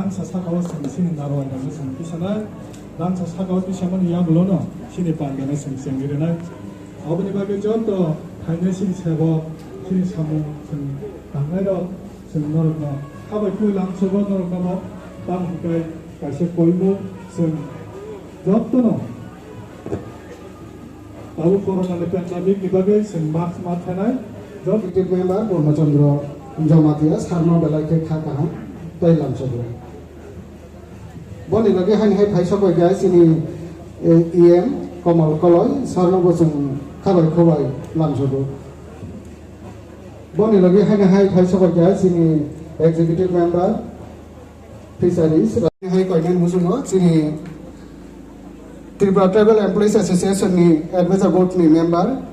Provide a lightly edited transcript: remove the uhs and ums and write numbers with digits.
랑사 사가워 승신이 나로와 있는 것은 비서나 랑사 사가워 비서만 이야기로는 신이 반대는 승생이르나 아버님 앞에 저도 하이나이 세보 신이 사무 승 당내로 승노르가 하고 그 랑소가 노르가 땅까지 가시 골무 승 저도는 아부 코로나 팬데믹 이바게 승 마스 마타나이 저 Executive Member Bormachandra Jamatia Sarno Belake KHA Tay LAMSOK Boni lagi hai phaisako gai sini EM Komal Koloi Sarno Bosung Khabai Khobai LAMSOK Boni lagi hai phaisako gai sini Executive Member Fisheries hai koinen musungo sini Tripura Tribal Employees Association ni Advisor Board ni member